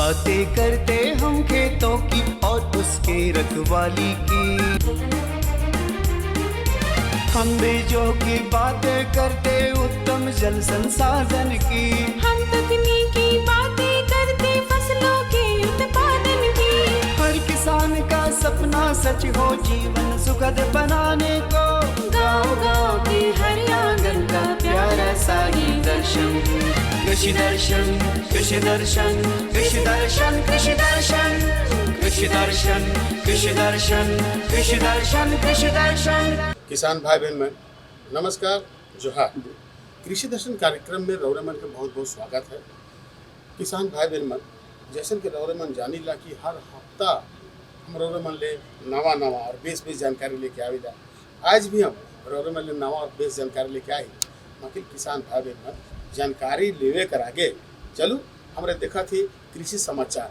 बातें करते हम खेतों की और उसके रखवाली की। हम बीजों की बातें करते उत्तम जल संसाधन की। हम तकनीकी बातें करते फसलों के उत्पादन की। हर किसान का सपना सच हो जीवन सुखद बनाने को। गाँव-गाँव के हर आंगन का प्यारा सा ये दर्शन। कृषि दर्शन, कृषि दर्शन, कृषि दर्शन, कृषि दर्शन, कृषि दर्शन, कृषि दर्शन, कृषि दर्शन, कृषि दर्शन। किसान भाई बहन में नमस्कार, जोहार। कृषि दर्शन कार्यक्रम में रौरेमन का बहुत बहुत स्वागत है। किसान भाई बहन मन जैसन के रौरेमन जानी ला कि हर हफ्ता हम रौरेमन ले नवा और बेस जानकारी लेके आवेला। आज भी हम रौरेमन ले नवा और बेस जानकारी लेके आई। बाकी किसान भाई बहन मन जानकारी लेवे कर आगे चलू हमरे देखा थी कृषि समाचार।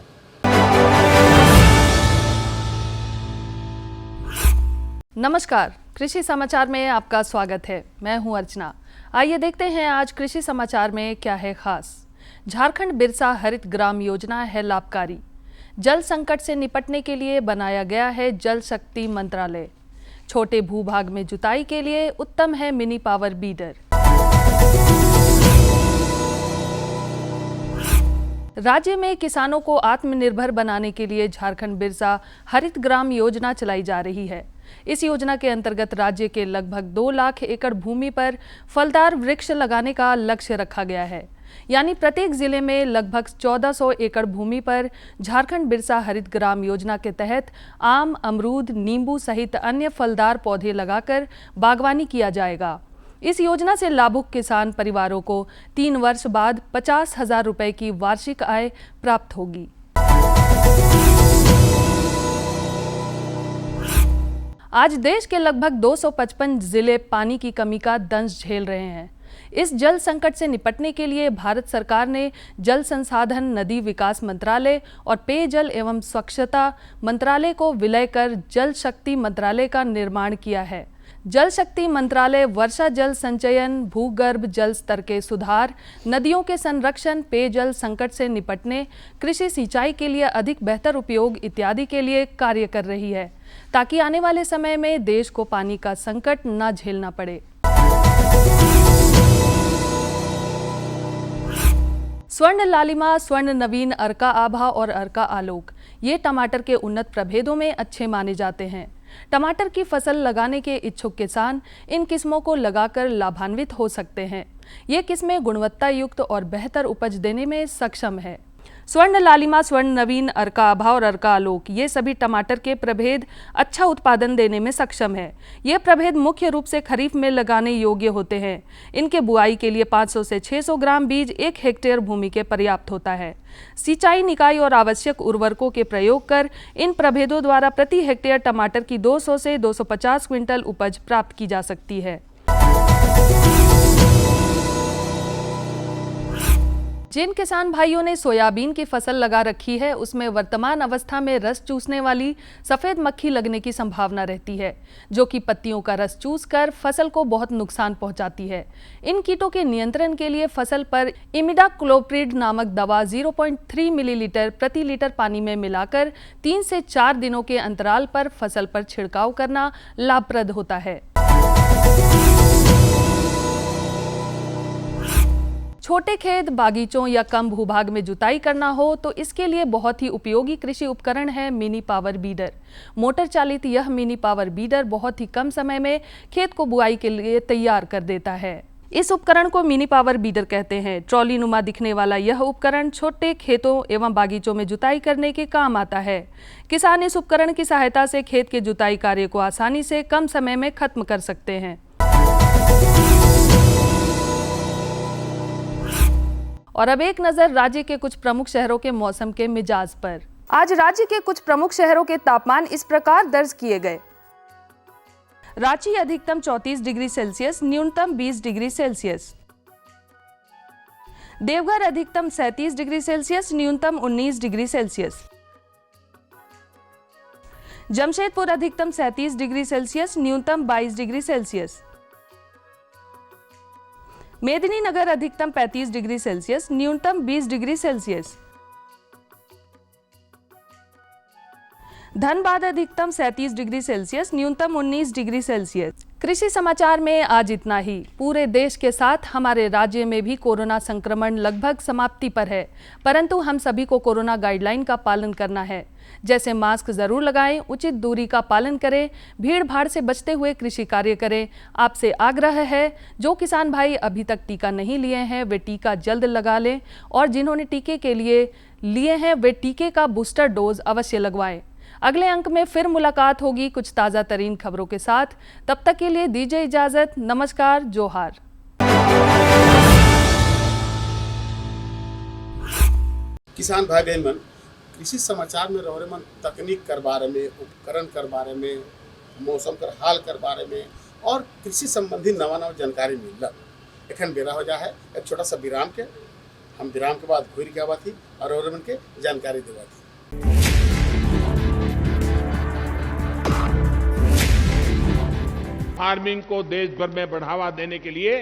नमस्कार, कृषि समाचार में आपका स्वागत है। मैं हूं अर्चना। आइए देखते हैं आज कृषि समाचार में क्या है खास। झारखंड बिरसा हरित ग्राम योजना है लाभकारी। जल संकट से निपटने के लिए बनाया गया है जल शक्ति मंत्रालय। छोटे भूभाग में जुताई के लिए उत्तम है मिनी पावर बीडर। राज्य में किसानों को आत्मनिर्भर बनाने के लिए झारखंड बिरसा हरित ग्राम योजना चलाई जा रही है। इस योजना के अंतर्गत राज्य के लगभग 2 लाख एकड़ भूमि पर फलदार वृक्ष लगाने का लक्ष्य रखा गया है। यानी प्रत्येक जिले में लगभग 1400 एकड़ भूमि पर झारखंड बिरसा हरित ग्राम योजना के तहत आम, अमरूद, नींबू सहित अन्य फलदार पौधे लगाकर बागवानी किया जाएगा। इस योजना से लाभुक किसान परिवारों को 3 वर्ष बाद 50,000 रुपए की वार्षिक आय प्राप्त होगी। आज देश के लगभग 255 जिले पानी की कमी का दंश झेल रहे हैं। इस जल संकट से निपटने के लिए भारत सरकार ने जल संसाधन नदी विकास मंत्रालय और पेयजल एवं स्वच्छता मंत्रालय को विलय कर जल शक्ति मंत्रालय का निर्माण किया है। जल शक्ति मंत्रालय वर्षा जल संचयन, भूगर्भ जल स्तर के सुधार, नदियों के संरक्षण, पेयजल संकट से निपटने, कृषि सिंचाई के लिए अधिक बेहतर उपयोग इत्यादि के लिए कार्य कर रही है, ताकि आने वाले समय में देश को पानी का संकट न झेलना पड़े। स्वर्ण लालिमा, स्वर्ण नवीन, अर्का आभा और अर्का आलोक ये टमाटर के उन्नत प्रभेदों में अच्छे माने जाते हैं। टमाटर की फसल लगाने के इच्छुक किसान इन किस्मों को लगाकर लाभान्वित हो सकते हैं। ये किस्में गुणवत्ता युक्त और बेहतर उपज देने में सक्षम है। स्वर्ण लालिमा, स्वर्ण नवीन, अर्का आभा और अर्का आलोक ये सभी टमाटर के प्रभेद अच्छा उत्पादन देने में सक्षम है। ये प्रभेद मुख्य रूप से खरीफ में लगाने योग्य होते हैं। इनके बुआई के लिए 500 से 600 ग्राम बीज 1 हेक्टेयर भूमि के पर्याप्त होता है। सिंचाई निकाय और आवश्यक उर्वरकों के प्रयोग कर इन प्रभेदों द्वारा प्रति हेक्टेयर टमाटर की 200 से 250 क्विंटल उपज प्राप्त की जा सकती है। जिन किसान भाइयों ने सोयाबीन की फसल लगा रखी है, उसमें वर्तमान अवस्था में रस चूसने वाली सफ़ेद मक्खी लगने की संभावना रहती है, जो कि पत्तियों का रस चूसकर फसल को बहुत नुकसान पहुंचाती है। इन कीटों के नियंत्रण के लिए फसल पर इमिडाक्लोप्रिड नामक दवा 0.3 मिलीलीटर प्रति लीटर पानी में मिलाकर 3 से 4 दिनों के अंतराल पर फसल पर छिड़काव करना लाभप्रद होता है। छोटे खेत, बागीचों या कम भूभाग में जुताई करना हो तो इसके लिए बहुत ही उपयोगी कृषि उपकरण है मिनी पावर बीडर। मोटर चालित यह मिनी पावर बीडर बहुत ही कम समय में खेत को बुआई के लिए तैयार कर देता है। इस उपकरण को मिनी पावर बीडर कहते हैं। ट्रॉली नुमा दिखने वाला यह उपकरण छोटे खेतों एवं बागीचों में जुताई करने के काम आता है। किसान इस उपकरण की सहायता से खेत के जुताई कार्य को आसानी से कम समय में खत्म कर सकते हैं। और अब एक नजर राज्य के कुछ प्रमुख शहरों के मौसम के मिजाज पर। आज राज्य के कुछ प्रमुख शहरों के तापमान इस प्रकार दर्ज किए गए। रांची अधिकतम 34 डिग्री सेल्सियस, न्यूनतम 20 डिग्री सेल्सियस। देवघर अधिकतम 37 डिग्री सेल्सियस, न्यूनतम 19 डिग्री सेल्सियस। जमशेदपुर अधिकतम 37 डिग्री सेल्सियस, न्यूनतम 22 डिग्री सेल्सियस। मेदिनीनगर अधिकतम 35 डिग्री सेल्सियस, न्यूनतम 20 डिग्री सेल्सियस। धनबाद अधिकतम 37 डिग्री सेल्सियस, न्यूनतम 19 डिग्री सेल्सियस। कृषि समाचार में आज इतना ही। पूरे देश के साथ हमारे राज्य में भी कोरोना संक्रमण लगभग समाप्ति पर है, परंतु हम सभी को कोरोना गाइडलाइन का पालन करना है। जैसे मास्क जरूर लगाएं, उचित दूरी का पालन करें, भीड़ भाड़ से बचते हुए कृषि कार्य करें। आपसे आग्रह है, जो किसान भाई अभी तक टीका नहीं लिए हैं वे टीका जल्द लगा लें, और जिन्होंने टीके के लिए हैं वे टीके का बूस्टर डोज अवश्य लगवाएं। अगले अंक में फिर मुलाकात होगी कुछ ताज़ा तरीन खबरों के साथ। तब तक के लिए दीजिए इजाजत। नमस्कार, जोहार। किसान भाई बहन मन, कृषि समाचार में रहो मन तकनीक कर बारे में, उपकरण कर बारे में, मौसम कर हाल कर बारे में और कृषि संबंधी नवा जानकारी मिलल। एखन बेरा हो जा है एक छोटा सा विराम के। हम विराम के बाद घूर के आवा थी और रहो मन के जानकारी देवा थी। फार्मिंग को देश भर में बढ़ावा देने के लिए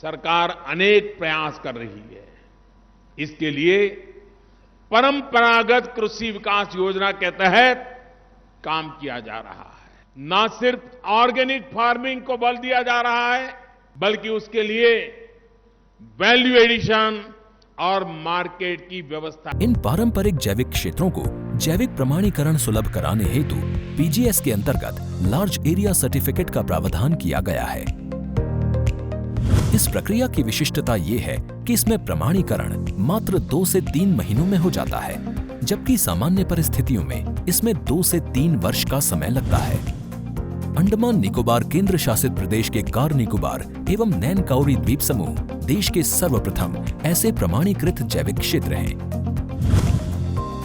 सरकार अनेक प्रयास कर रही है। इसके लिए परंपरागत कृषि विकास योजना के तहत काम किया जा रहा है। न सिर्फ ऑर्गेनिक फार्मिंग को बल दिया जा रहा है, बल्कि उसके लिए वैल्यू एडिशन और मार्केट की व्यवस्था। इन पारंपरिक जैविक क्षेत्रों को जैविक प्रमाणीकरण सुलभ कराने हेतु पीजीएस के अंतर्गत लार्ज एरिया सर्टिफिकेट का प्रावधान किया गया है। इस प्रक्रिया की विशिष्टता ये है कि इसमें प्रमाणीकरण मात्र 2 से 3 महीनों में हो जाता है, जबकि सामान्य परिस्थितियों में इसमें 2 से 3 वर्ष का समय लगता है। अंडमान निकोबार केंद्र शासित प्रदेश के कार निकोबार एवं नैन काउरी द्वीप समूह देश के सर्वप्रथम ऐसे प्रमाणीकृत जैविक क्षेत्र हैं।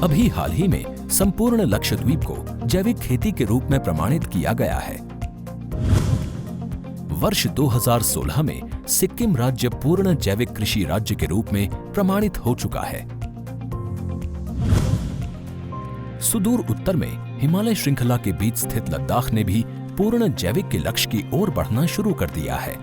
अभी हाल ही में संपूर्ण लक्षद्वीप को जैविक खेती के रूप में प्रमाणित किया गया है। वर्ष 2016 में सिक्किम राज्य पूर्ण जैविक कृषि राज्य के रूप में प्रमाणित हो चुका है। सुदूर उत्तर में हिमालय श्रृंखला के बीच स्थित लद्दाख ने भी पूर्ण जैविक के लक्ष्य की ओर बढ़ना शुरू कर दिया है।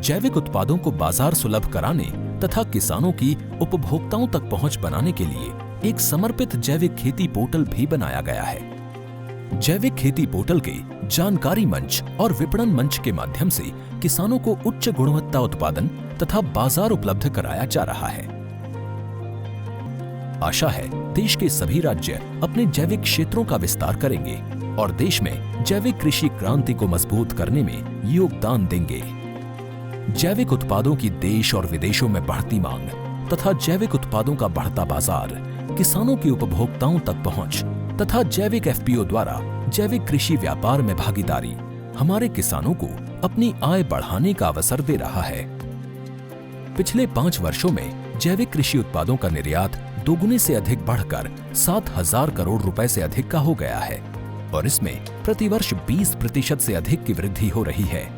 जैविक उत्पादों को बाजार सुलभ कराने तथा किसानों की उपभोक्ताओं तक पहुंच बनाने के लिए एक समर्पित जैविक खेती पोर्टल भी बनाया गया है। जैविक खेती पोर्टल के जानकारी मंच और विपणन मंच के माध्यम से किसानों को उच्च गुणवत्ता उत्पादन तथा बाजार उपलब्ध कराया जा रहा है। आशा है देश के सभी राज्य अपने जैविक क्षेत्रों का विस्तार करेंगे और देश में जैविक कृषि क्रांति को मजबूत करने में योगदान देंगे। जैविक उत्पादों की देश और विदेशों में बढ़ती मांग तथा जैविक उत्पादों का बढ़ता बाजार, किसानों की उपभोक्ताओं तक पहुंच तथा जैविक एफपीओ द्वारा जैविक कृषि व्यापार में भागीदारी हमारे किसानों को अपनी आय बढ़ाने का अवसर दे रहा है। पिछले 5 वर्षों में जैविक कृषि उत्पादों का निर्यात दोगुने से अधिक बढ़कर 7,000 करोड़ रुपए से अधिक का हो गया है और इसमें प्रतिवर्ष 20% से अधिक की वृद्धि हो रही है।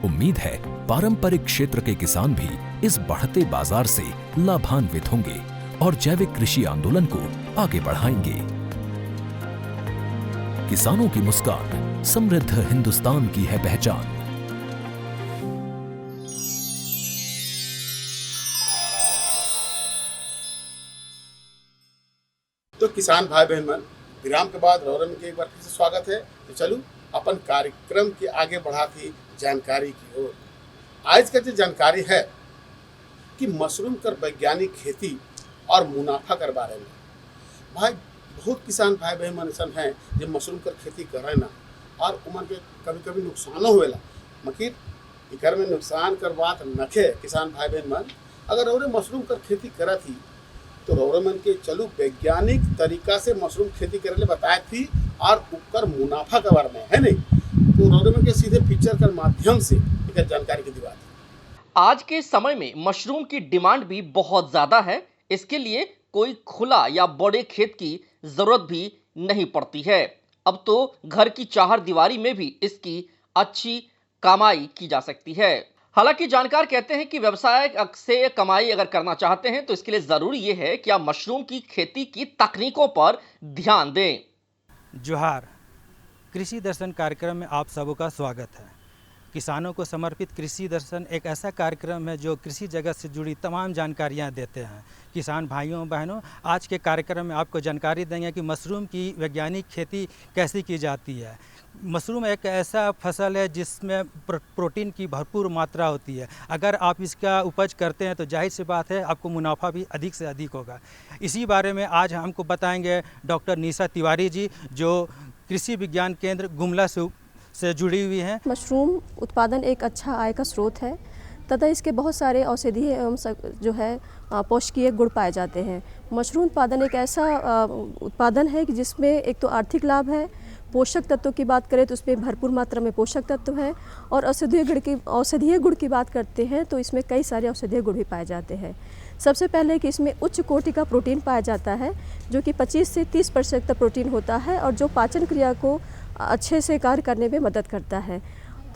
उम्मीद है पारंपरिक क्षेत्र के किसान भी इस बढ़ते बाजार से लाभान्वित होंगे और जैविक कृषि आंदोलन को आगे बढ़ाएंगे। किसानों की मुस्कान समृद्ध हिंदुस्तान की है पहचान। तो किसान भाई बहन मन, विराम के बाद रौरम के एक बार फिर से स्वागत है। तो चलो अपन कार्यक्रम के आगे बढ़ाती जानकारी की ओर। आज का जो जानकारी है कि मशरूम कर वैज्ञानिक खेती और मुनाफा कर बारे में। भाई बहुत किसान भाई बहन मन ऐसा हैं जो मशरूम कर खेती करे ना और उमन के कभी कभी नुकसानो होएला, मगर इकर में नुकसान कर बात नखे। किसान भाई बहन मन अगर और मशरूम कर खेती करा थी तो रौरमन के चलू वैज्ञानिक तरीका से मशरूम खेती करे ले बताए थी और ऊपर मुनाफा के बारे में है नहीं, तो रौरमन के सीधे पिक्चर के माध्यम से एक जानकारी की दीवार थी। आज के समय में मशरूम की डिमांड भी बहुत ज्यादा है। इसके लिए कोई खुला या बड़े खेत की जरूरत भी नहीं पड़ती है। अब तो घर की चार दीवारी में भी इसकी अच्छी कमाई की जा सकती है। हालांकि जानकार कहते हैं कि व्यवसाय से कमाई अगर करना चाहते हैं तो इसके लिए जरूरी यह है कि आप मशरूम की खेती की तकनीकों पर ध्यान दें। जोहार, कृषि दर्शन कार्यक्रम में आप सबका स्वागत है। किसानों को समर्पित कृषि दर्शन एक ऐसा कार्यक्रम है जो कृषि जगत से जुड़ी तमाम जानकारियां देते हैं। किसान भाइयों बहनों, आज के कार्यक्रम में आपको जानकारी देंगे कि मशरूम की वैज्ञानिक खेती कैसे की जाती है। मशरूम एक ऐसा फसल है जिसमें प्रोटीन की भरपूर मात्रा होती है। अगर आप इसका उपज करते हैं तो जाहिर सी बात है आपको मुनाफा भी अधिक से अधिक होगा। इसी बारे में आज हमको बताएंगे डॉक्टर निशा तिवारी जी, जो कृषि विज्ञान केंद्र गुमला से जुड़ी हुई हैं। मशरूम उत्पादन एक अच्छा आय का स्रोत है तथा इसके बहुत सारे औषधीय एवं जो है पौष्टिक गुण पाए जाते हैं। मशरूम उत्पादन एक ऐसा उत्पादन है कि जिसमें एक तो आर्थिक लाभ है, पोषक तत्वों की बात करें तो उसमें भरपूर मात्रा में पोषक तत्व हैं, और औषधीय गुण की बात करते हैं तो इसमें कई सारे औषधीय गुण भी पाए जाते हैं। सबसे पहले कि इसमें उच्च कोटि का प्रोटीन पाया जाता है, जो कि 25 से 30% तक प्रोटीन होता है और जो पाचन क्रिया को अच्छे से कार्य करने में मदद करता है।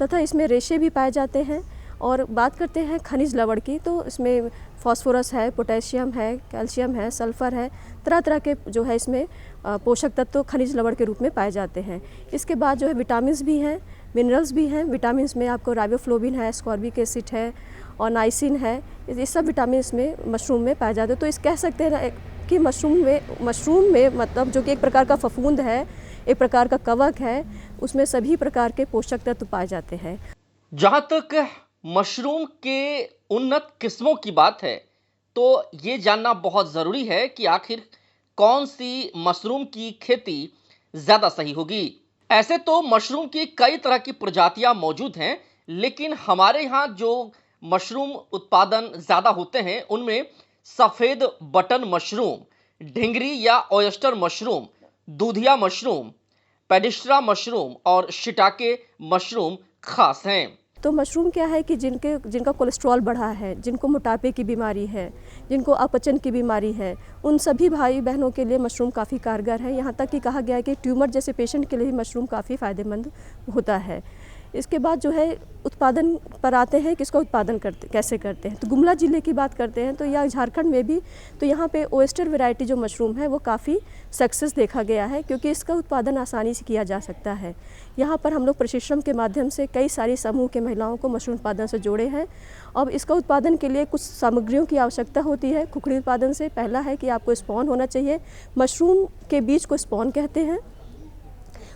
तथा इसमें रेशे भी पाए जाते हैं। और बात करते हैं खनिज लवण की, तो इसमें फास्फोरस है, पोटेशियम है, कैल्शियम है, सल्फर है, तरह तरह के जो है इसमें पोषक तत्व खनिज लवण के रूप में पाए जाते हैं। इसके बाद जो है विटामिन्स भी हैं, मिनरल्स भी हैं। विटामिन्स में आपको राइबोफ्लोविन है, स्कॉर्बिक एसिड है और नाइसिन है। ये सब विटामिन्स में मशरूम में पाए जाते हैं। तो इस कह सकते हैं कि मशरूम में मतलब जो कि एक प्रकार का फफूंद है, एक प्रकार का कवक है, उसमें सभी प्रकार के पोषक तत्व पाए जाते हैं। जहां तक मशरूम के उन्नत किस्मों की बात है तो ये जानना बहुत ज़रूरी है कि आखिर कौन सी मशरूम की खेती ज़्यादा सही होगी। ऐसे तो मशरूम की कई तरह की प्रजातियां मौजूद हैं, लेकिन हमारे यहाँ जो मशरूम उत्पादन ज़्यादा होते हैं उनमें सफ़ेद बटन मशरूम, ढिंगरी या ऑयस्टर मशरूम, दूधिया मशरूम, पेडिस्ट्रा मशरूम और शिटाके मशरूम खास हैं। तो मशरूम क्या है कि जिनका कोलेस्ट्रॉल बढ़ा है, जिनको मोटापे की बीमारी है, जिनको अपचन की बीमारी है, उन सभी भाई बहनों के लिए मशरूम काफ़ी कारगर है। यहाँ तक कि कहा गया है कि ट्यूमर जैसे पेशेंट के लिए भी मशरूम काफ़ी फ़ायदेमंद होता है। इसके बाद जो है उत्पादन पर आते हैं कि इसका उत्पादन कैसे करते हैं। तो गुमला ज़िले की बात करते हैं तो या झारखंड में भी तो यहाँ पे ओएस्टर वैरायटी जो मशरूम है वो काफ़ी सक्सेस देखा गया है, क्योंकि इसका उत्पादन आसानी से किया जा सकता है। यहाँ पर हम लोग प्रशिक्षण के माध्यम से कई सारी समूह के महिलाओं को मशरूम उत्पादन से जोड़े हैं। अब इसका उत्पादन के लिए कुछ सामग्रियों की आवश्यकता होती है। खुखड़ी उत्पादन से पहला है कि आपको स्पॉन होना चाहिए, मशरूम के बीज को स्पॉन कहते हैं।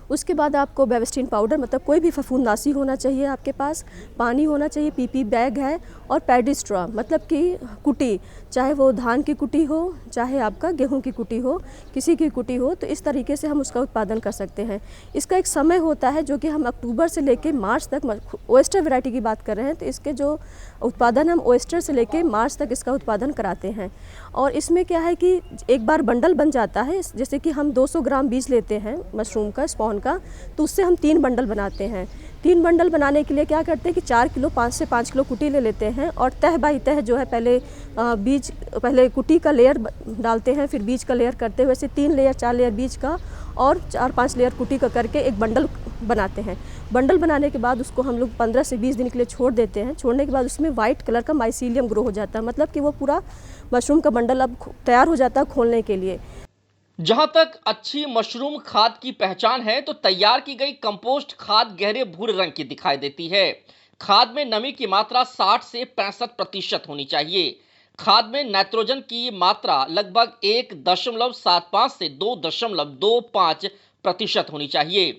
उसके बाद आपको बेविस्टिन पाउडर मतलब कोई भी फफूंदनाशी होना चाहिए आपके पास, पानी होना चाहिए, पीपी बैग है, और पैडी स्ट्रॉ मतलब कि कुटी, चाहे वो धान की कुटी हो, चाहे आपका गेहूं की कुटी हो, किसी की कुटी हो, तो इस तरीके से हम उसका उत्पादन कर सकते हैं। इसका एक समय होता है जो कि हम अक्टूबर से लेकर मार्च तक, ओएस्टर वैरायटी की बात कर रहे हैं तो इसके जो उत्पादन हम ओएस्टर से लेकर मार्च तक इसका उत्पादन कराते हैं। और इसमें क्या है कि एक बार बंडल बन जाता है, जैसे कि हम 200 ग्राम बीज लेते हैं मशरूम का, स्पॉन का, तो उससे हम 3 बंडल बनाते हैं। 3 बंडल बनाने के लिए क्या करते हैं कि 4 किलो 5 से 5 किलो कुटी ले लेते हैं और तह बाई तह जो है पहले कुटी का लेयर डालते हैं, फिर बीज का लेयर करते हुए ऐसे 3 लेयर 4 लेयर बीज का और 4-5 लेयर कुटी का करके एक बंडल बनाते हैं। बंडल बनाने के बाद उसको हम लोग 15 से 20 दिन के लिए छोड़ देते हैं। छोड़ने के बाद उसमें वाइट कलर का माइसीलियम ग्रो हो जाता है, मतलब कि वो पूरा मशरूम का बंडल अब तैयार हो जाता है खोलने के लिए। जहां तक अच्छी मशरूम खाद की पहचान है तो तैयार की गई कंपोस्ट खाद गहरे भूरे रंग की दिखाई देती है। खाद में नमी की मात्रा 60 से 65% होनी चाहिए। खाद में नाइट्रोजन की मात्रा लगभग 1.75 से 2.25% होनी चाहिए।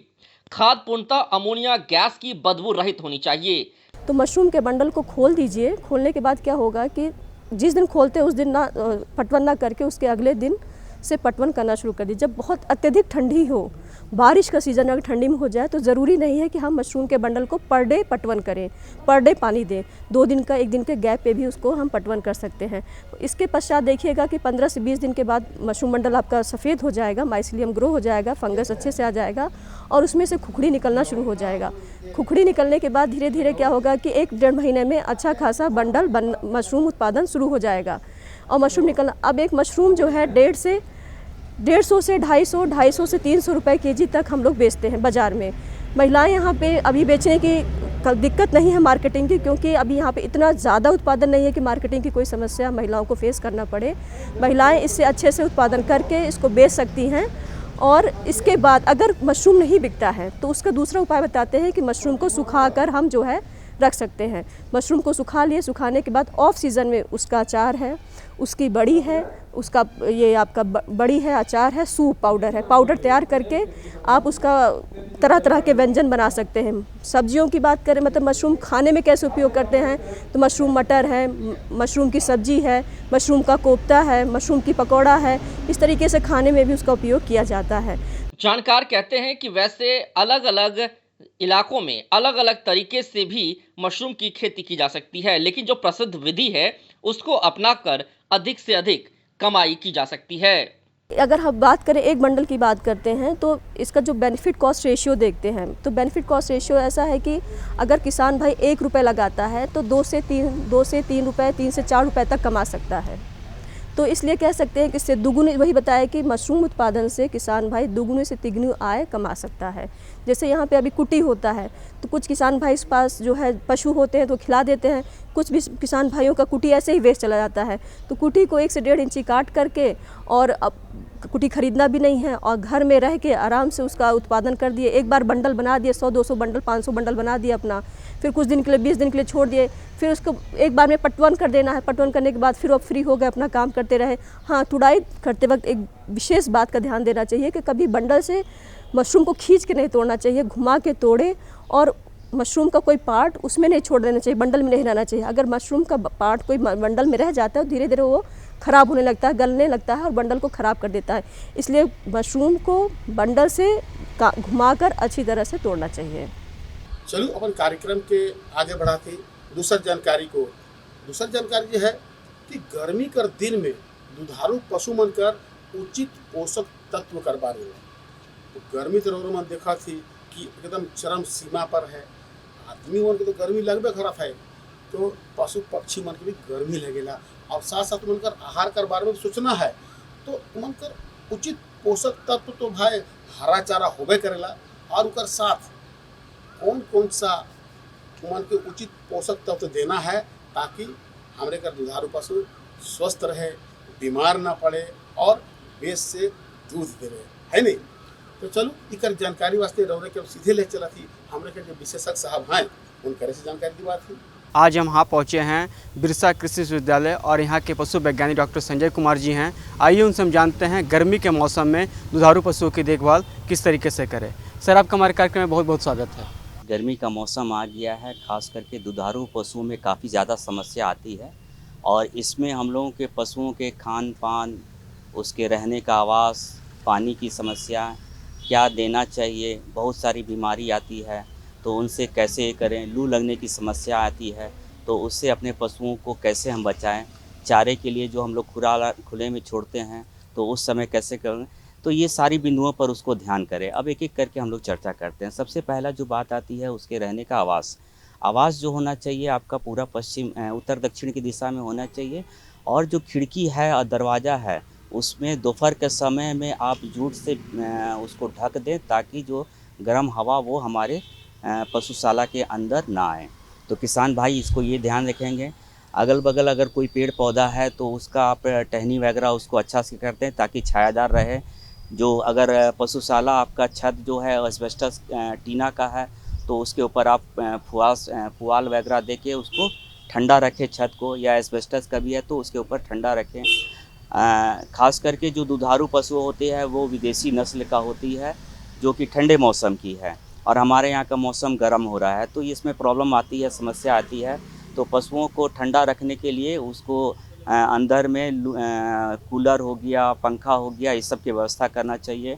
खाद पूर्णतः अमोनिया गैस की बदबू रहित होनी चाहिए। तो मशरूम के बंडल को खोल दीजिए। खोलने के बाद क्या होगा कि जिस दिन खोलते हैं उस दिन ना पटवन ना करके उसके अगले दिन से पटवन करना शुरू कर दीजिए। जब बहुत अत्यधिक ठंडी हो, बारिश का सीज़न अगर ठंडी में हो जाए तो ज़रूरी नहीं है कि हम मशरूम के बंडल को पर डे पटवन करें, पर डे पानी दें। 2 दिन का 1 दिन के गैप पे भी उसको हम पटवन कर सकते हैं। इसके पश्चात देखिएगा कि 15 से 20 दिन के बाद मशरूम बंडल आपका सफ़ेद हो जाएगा, माइसीलियम ग्रो हो जाएगा, फंगस अच्छे से आ जाएगा और उसमें से खुखड़ी निकलना शुरू हो जाएगा। खुखड़ी निकलने के बाद धीरे धीरे क्या होगा कि 1-1.5 महीने में अच्छा खासा बंडल मशरूम उत्पादन शुरू हो जाएगा और मशरूम निकलना। अब एक मशरूम जो है 150 से 250 से 300 रुपए केजी तक हम लोग बेचते हैं बाज़ार में। महिलाएं यहाँ पे अभी बेचने की दिक्कत नहीं है मार्केटिंग की, क्योंकि अभी यहाँ पे इतना ज़्यादा उत्पादन नहीं है कि मार्केटिंग की कोई समस्या महिलाओं को फेस करना पड़े। महिलाएं इससे अच्छे से उत्पादन करके इसको बेच सकती हैं। और इसके बाद अगर मशरूम नहीं बिकता है तो उसका दूसरा उपाय बताते हैं कि मशरूम को सुखाकर हम जो है रख सकते हैं। मशरूम को सुखा लिए, सुखाने के बाद ऑफ सीज़न में उसका अचार है, उसकी बड़ी है, उसका ये आपका बड़ी है, अचार है, सूप पाउडर है, पाउडर तैयार करके आप उसका तरह तरह के व्यंजन बना सकते हैं। सब्जियों की बात करें, मतलब मशरूम खाने में कैसे उपयोग करते हैं, तो मशरूम मटर है, मशरूम की सब्जी है, मशरूम का कोफ्ता है, मशरूम की पकौड़ा है, इस तरीके से खाने में भी उसका उपयोग किया जाता है। जानकार कहते हैं कि वैसे अलग अलग इलाकों में अलग अलग तरीके से भी मशरूम की खेती की जा सकती है, लेकिन जो प्रसिद्ध विधि है उसको अपनाकर अधिक से अधिक कमाई की जा सकती है। अगर हम बात करें, एक बंडल की बात करते हैं तो इसका जो बेनिफिट कॉस्ट रेशियो देखते हैं, तो बेनिफिट कॉस्ट रेशियो ऐसा है कि अगर किसान भाई 1 रुपये लगाता है तो 2 से 3 रुपये, 3 से 4 रुपये तक कमा सकता है। तो इसलिए कह सकते हैं कि इससे दुगुनी, वही बताया कि मशरूम उत्पादन से किसान भाई दुगुने से तिगुनी आय कमा सकता है। जैसे यहाँ पे अभी कुटी होता है, तो कुछ किसान भाई इस पास जो है पशु होते हैं तो खिला देते हैं, कुछ भी किसान भाइयों का कुटी ऐसे ही वेस्ट चला जाता है। तो कुटी को 1 से 1.5 इंची काट करके, और अब कुटी खरीदना भी नहीं है और घर में रह के आराम से उसका उत्पादन कर दिए। एक बार बंडल बना दिए, 100-200 बंडल, 500 बंडल बना दिए अपना, फिर कुछ दिन के लिए, 20 दिन के लिए छोड़ दिए, फिर उसको एक बार में पटवन कर देना है। पटवन करने के बाद फिर वो फ्री हो गए, अपना काम करते रहे। हाँ, तुड़ाई करते वक्त एक विशेष बात का ध्यान देना चाहिए कि कभी बंडल से मशरूम को खींच के नहीं तोड़ना चाहिए, घुमा के तोड़े, और मशरूम का कोई पार्ट उसमें नहीं छोड़ देना चाहिए, बंडल में नहीं रहना चाहिए। अगर मशरूम का पार्ट कोई बंडल में रह जाता है तो धीरे धीरे वो ख़राब होने लगता है, गलने लगता है और बंडल को ख़राब कर देता है। इसलिए मशरूम को बंडल से घुमाकर अच्छी तरह से तोड़ना चाहिए। चलो अपन कार्यक्रम के आगे बढ़ाते दूसरी जानकारी ये है कि गर्मी कर दिन में दुधारू पशु मन कर उचित पोषक तत्व कर बारे में। तो गर्मी तो रोज मन देखा थी कि एकदम चरम सीमा पर है। आदमी मन के तो गर्मी लगबे खराब है, तो पशु पक्षी मन के भी गर्मी लगेला। और साथ साथ मन कर आहार कर बारे में सोचना है, तो मन कर उचित पोषक तत्व तो भाई हरा चारा होबे करेला, और उकर साथ कौन कौन सा मन के उचित पोषक तत्व देना है ताकि हमारे कर दुधारू पशु स्वस्थ रहे, बीमार ना पड़े और बेस से दूध देवे, है नहीं। तो चलो इकर जानकारी वास्ते रौरे के सीधे ले चला थी हमारे के जो विशेषज्ञ साहब हैं उनके से जानकारी दी बात थी। आज हम यहाँ पहुँचे हैं बिरसा कृषि विश्वविद्यालय और यहाँ के पशु वैज्ञानिक डॉक्टर संजय कुमार जी हैं। आइए उनसे हम जानते हैं गर्मी के मौसम में दुधारू पशुओं की देखभाल किस तरीके से करें। सर, आपका हमारे कार्यक्रम में बहुत बहुत स्वागत है। गर्मी का मौसम आ गया है, खास करके दुधारू पशुओं में काफ़ी ज़्यादा समस्या आती है, और इसमें हम लोगों के पशुओं के खान पान, उसके रहने का आवास, पानी की समस्या, क्या देना चाहिए, बहुत सारी बीमारी आती है, तो उनसे कैसे करें, लू लगने की समस्या आती है, तो उससे अपने पशुओं को कैसे हम बचाएं, चारे के लिए जो हम लोग खुले में छोड़ते हैं तो उस समय कैसे करें, तो ये सारी बिंदुओं पर उसको ध्यान करें। अब एक एक करके हम लोग चर्चा करते हैं। सबसे पहला जो बात आती है उसके रहने का आवास जो होना चाहिए आपका पूरा उत्तर दक्षिण की दिशा में होना चाहिए, और जो खिड़की है और दरवाज़ा है उसमें दोपहर के समय में आप जूट से उसको ढक दें ताकि जो गर्म हवा वो हमारे पशुशाला के अंदर ना आए। तो किसान भाई इसको ये ध्यान रखेंगे। अगल बगल अगर कोई पेड़ पौधा है तो उसका आप टहनी वगैरह उसको अच्छा से करते हैं ताकि छायादार रहे। जो अगर पशुशाला आपका छत जो है एस्बेस्टस टीना का है तो उसके ऊपर आप पुआल वगैरह दे के उसको ठंडा रखें छत को, या एस्बेस्टस का भी है तो उसके ऊपर ठंडा रखें। खास करके जो दुधारू पशु होते हैं वो विदेशी नस्ल का होती है जो कि ठंडे मौसम की है, और हमारे यहाँ का मौसम गर्म हो रहा है तो इसमें प्रॉब्लम आती है, समस्या आती है। तो पशुओं को ठंडा रखने के लिए उसको अंदर में कूलर हो गया, पंखा हो गया, इस सब की व्यवस्था करना चाहिए।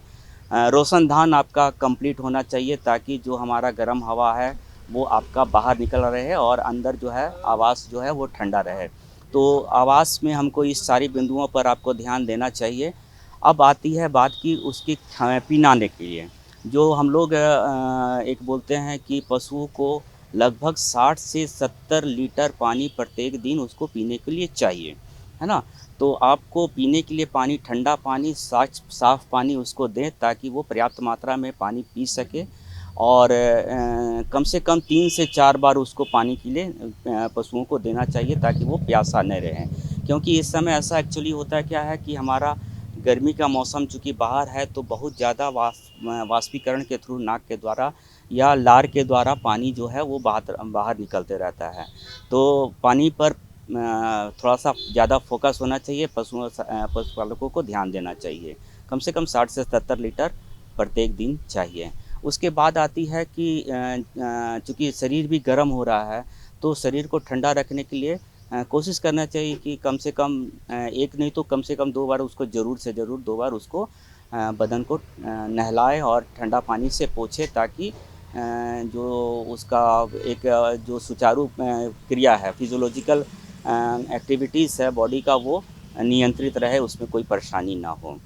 रोशनदान आपका कंप्लीट होना चाहिए ताकि जो हमारा गर्म हवा है वो आपका बाहर निकल रहे और अंदर जो है आवास जो है वो ठंडा रहे। तो आवास में हमको इस सारी बिंदुओं पर आपको ध्यान देना चाहिए। अब आती है बात की उसकी पीनाने के लिए, जो हम लोग एक बोलते हैं कि पशुओं को लगभग 60 से 70 लीटर पानी प्रत्येक दिन उसको पीने के लिए चाहिए, है ना। तो आपको पीने के लिए पानी, ठंडा पानी, साफ पानी उसको दें ताकि वो पर्याप्त मात्रा में पानी पी सके, और कम से कम 3 से 4 बार उसको पानी के लिए पशुओं को देना चाहिए ताकि वो प्यासा न रहे। क्योंकि इस समय ऐसा एक्चुअली होता है क्या है कि हमारा गर्मी का मौसम चूँकि बाहर है तो बहुत ज़्यादा वाष्पीकरण के थ्रू नाक के द्वारा या लार के द्वारा पानी जो है वो बाहर निकलते रहता है। तो पानी पर थोड़ा सा ज़्यादा फोकस होना चाहिए, पशुपालकों को ध्यान देना चाहिए। कम से कम 60 से 70 लीटर प्रत्येक दिन चाहिए। उसके बाद आती है कि चूँकि शरीर भी गर्म हो रहा है तो शरीर को ठंडा रखने के लिए कोशिश करना चाहिए कि कम से कम एक नहीं तो कम से कम 2 बार उसको ज़रूर से ज़रूर 2 बार उसको बदन को नहलाए और ठंडा पानी से पोंछे, ताकि जो उसका एक जो सुचारू क्रिया है, फिजियोलॉजिकल एक्टिविटीज़ है बॉडी का, वो नियंत्रित रहे, उसमें कोई परेशानी ना हो।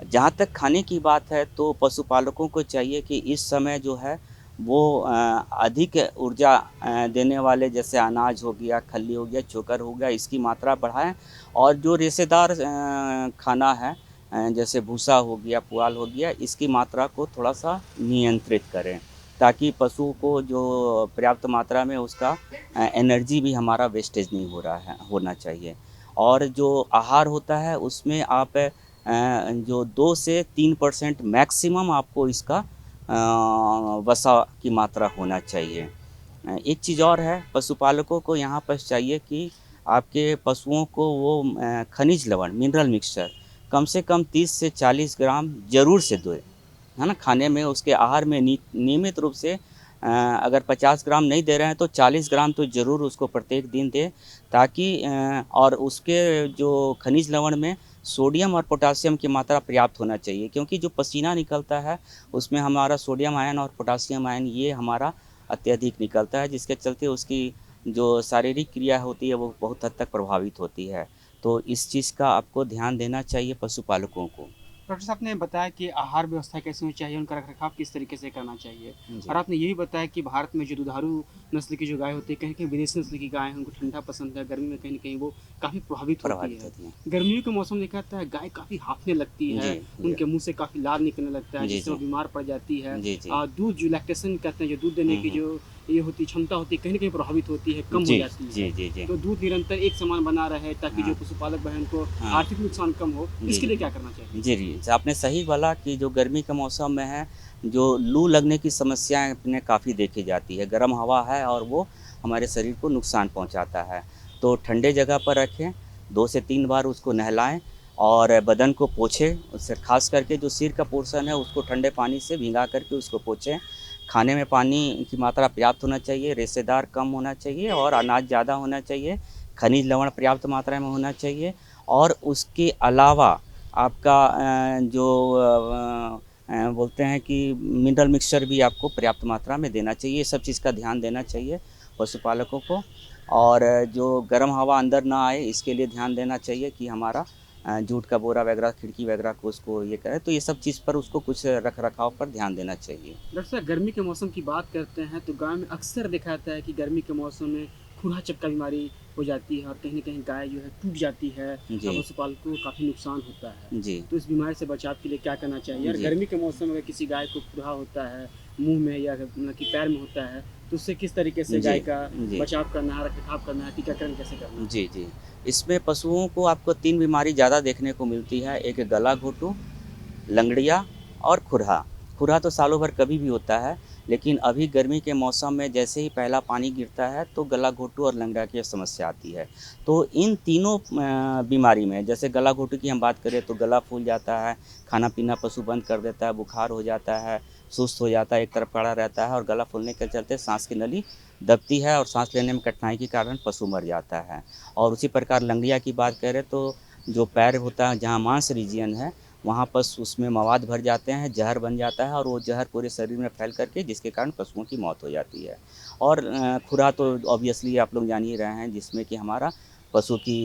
जहाँ तक खाने की बात है तो पशुपालकों को चाहिए कि इस समय जो है वो अधिक ऊर्जा देने वाले जैसे अनाज हो गया, खल्ली हो गया, चोकर हो गया, इसकी मात्रा बढ़ाएं। और जो रेशेदार खाना है जैसे भूसा हो गया, पुआल हो गया, इसकी मात्रा को थोड़ा सा नियंत्रित करें, ताकि पशु को जो पर्याप्त मात्रा में उसका एनर्जी भी हमारा वेस्टेज नहीं हो रहा है, होना चाहिए। और जो आहार होता है उसमें आप जो 2 से 3% मैक्सिमम आपको इसका वसा की मात्रा होना चाहिए। एक चीज़ और है, पशुपालकों को यहाँ पर चाहिए कि आपके पशुओं को वो खनिज लवण मिनरल मिक्सचर कम से कम 30 से 40 ग्राम ज़रूर से दें, है ना। खाने में उसके आहार में नियमित रूप से अगर 50 ग्राम नहीं दे रहे हैं तो 40 ग्राम तो ज़रूर उसको प्रत्येक दिन दें, ताकि और उसके जो खनिज लवण में सोडियम और पोटासियम की मात्रा पर्याप्त होना चाहिए, क्योंकि जो पसीना निकलता है उसमें हमारा सोडियम आयन और पोटासियम आयन ये हमारा अत्यधिक निकलता है, जिसके चलते उसकी जो शारीरिक क्रिया होती है वो बहुत हद तक प्रभावित होती है। तो इस चीज़ का आपको ध्यान देना चाहिए पशुपालकों को। डॉक्टर साहब ने बताया कि आहार व्यवस्था कैसे होनी चाहिए, उनका रखरखाव किस तरीके से करना चाहिए, और आपने ये भी बताया कि भारत में जो दुधारू नस्ल की जो गाय होती है, कहीं कहीं विदेशी नस्ल की गाय है, उनको ठंडा पसंद है, गर्मी में कहीं ना कहीं वो काफ़ी प्रभावित होती है। गर्मियों के मौसम में कहता है गाय काफ़ी हाँफने लगती है, उनके मुँह से काफ़ी लार निकलने लगता है, जिससे वो बीमार पड़ जाती है। दूध जो लैक्टेशन कहते हैं, जो दूध देने की जो ये होती क्षमता होती है, कहीं ना कहीं प्रभावित होती है, कम हो जाती है। तो दूध निरंतर एक समान बना रहे ताकि जो पशुपालक बहन को आर्थिक नुकसान कम हो, इसके लिए क्या करना चाहिए? जी, आपने सही बोला कि जो गर्मी के मौसम में है, जो लू लगने की समस्याएं अपने काफ़ी देखी जाती है। गर्म हवा है और वो हमारे शरीर को नुकसान पहुंचाता है। तो ठंडे जगह पर रखें, 2 से 3 बार उसको नहलाएं और बदन को पोंछें। उससे खास करके जो सिर का पोर्शन है उसको ठंडे पानी से भिंगा करके उसको पोंछें। खाने में पानी की मात्रा पर्याप्त होना चाहिए, रेशेदार कम होना चाहिए और अनाज ज़्यादा होना चाहिए, खनिज लवण पर्याप्त मात्रा में होना चाहिए। और उसके अलावा आपका जो बोलते हैं कि मिनरल मिक्सचर भी आपको पर्याप्त मात्रा में देना चाहिए। ये सब चीज़ का ध्यान देना चाहिए पशुपालकों को। और जो गर्म हवा अंदर ना आए इसके लिए ध्यान देना चाहिए कि हमारा जूट का बोरा वगैरह, खिड़की वगैरह को उसको ये करे, तो ये सब चीज़ पर उसको कुछ रख रखाव पर ध्यान देना चाहिए। डॉक्टर साहब, गर्मी के मौसम की बात करते हैं तो गाँव में अक्सर देखा जाता है कि गर्मी के मौसम में खुरा चपका बीमारी हो जाती है और कहीं ना कहीं गाय जो है टूट जाती है, पशुपालकों को काफ़ी नुकसान होता है जी। तो इस बीमारी से बचाव के लिए क्या करना चाहिए? और गर्मी के मौसम में किसी गाय को खुरा होता है मुंह में या कि पैर में होता है, तो उससे किस तरीके से गाय का बचाव करना है, रखरखाव करना है, टीकाकरण कैसे करना है? जी, इसमें पशुओं को आपको 3 बीमारी ज़्यादा देखने को मिलती है। एक गला घोटू, लंगड़िया और खुरहा। खुरहा तो सालों भर कभी भी होता है, लेकिन अभी गर्मी के मौसम में जैसे ही पहला पानी गिरता है तो गला घोटू और लंगड़ा की समस्या आती है। तो इन तीनों बीमारी में, जैसे गला घोटू की हम बात करें तो गला फूल जाता है, खाना पीना पशु बंद कर देता है, बुखार हो जाता है, सुस्त हो जाता है, एक तरफ खड़ा रहता है और गला फूलने के चलते सांस की नली दबती है और सांस लेने में कठिनाई के कारण पशु मर जाता है। और उसी प्रकार लंगड़िया की बात करें तो जो पैर होता है, जहाँ मांस रीजन है, वहाँ पर उसमें मवाद भर जाते हैं, जहर बन जाता है और वो जहर पूरे शरीर में फैल करके जिसके कारण पशुओं की मौत हो जाती है। और खुरा तो ऑब्वियसली आप लोग जान ही रहे हैं, जिसमें कि हमारा पशु की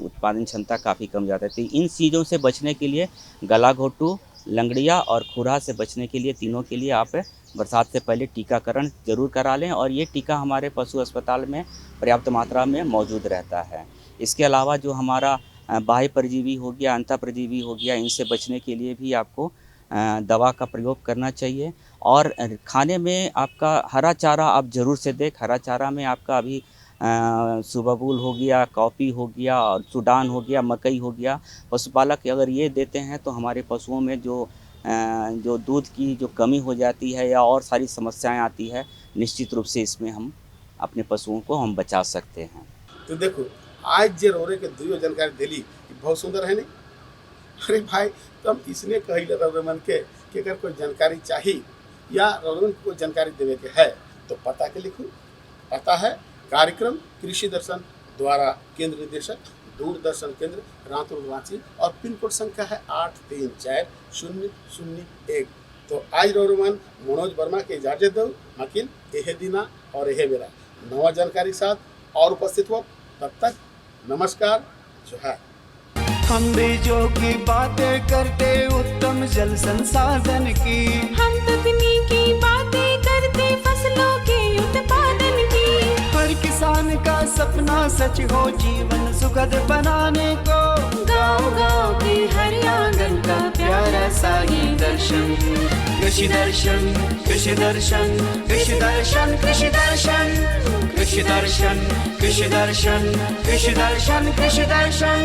उत्पादन क्षमता काफ़ी कम जाती है। तो इन चीज़ों से बचने के लिए गला घोटू, लंगड़िया और खुरा से बचने के लिए, तीनों के लिए आप बरसात से पहले टीकाकरण जरूर करा लें और ये टीका हमारे पशु अस्पताल में पर्याप्त मात्रा में मौजूद रहता है। इसके अलावा जो हमारा बाह्य परजीवी हो गया, अंतः परजीवी हो गया, इनसे बचने के लिए भी आपको दवा का प्रयोग करना चाहिए। और खाने में आपका हरा चारा आप ज़रूर से दें। हरा चारा में आपका अभी सुबबूल हो गया, कॉफ़ी हो गया और सूडान हो गया, मकई हो गया। पशुपालक अगर ये देते हैं तो हमारे पशुओं में जो दूध की जो कमी हो जाती है या और सारी समस्याएं आती है, निश्चित रूप से इसमें हम अपने पशुओं को हम बचा सकते हैं। तो देखो आज जे रौरे के दुयो जानकारी दिली बहुत सुंदर है नहीं। अरे भाई तुम इसने कही रौरमन के कि अगर कोई जानकारी चाहिए या रौरमन को कोई जानकारी देवे के है तो पता के लिखो। पता है कार्यक्रम कृषि दर्शन द्वारा केंद्र निदेशक दूरदर्शन केंद्र रातुर रांची और पिन कोड संख्या है 834001। तो आज रौरमन मनोज वर्मा के इजाजत दो, मकिन यह दिना और यह बेरा नवा जानकारी साथ और उपस्थित हो। तब तक नमस्कार, जोहार। हम बीजों की बातें करते उत्तम जल संसाधन की, हम तकनीकी बातें करते फसलों के उत्पादन की। हर किसान का सपना सच हो जीवन सुखद बनाने को, गाँव-गाँव की हर आंगन का प्यारा सा ये दर्शन। कृषि दर्शन, कृषि दर्शन, कृषि दर्शन, कृषि दर्शन, कृषि दर्शन, कृषि दर्शन, कृषि दर्शन, कृषि दर्शन।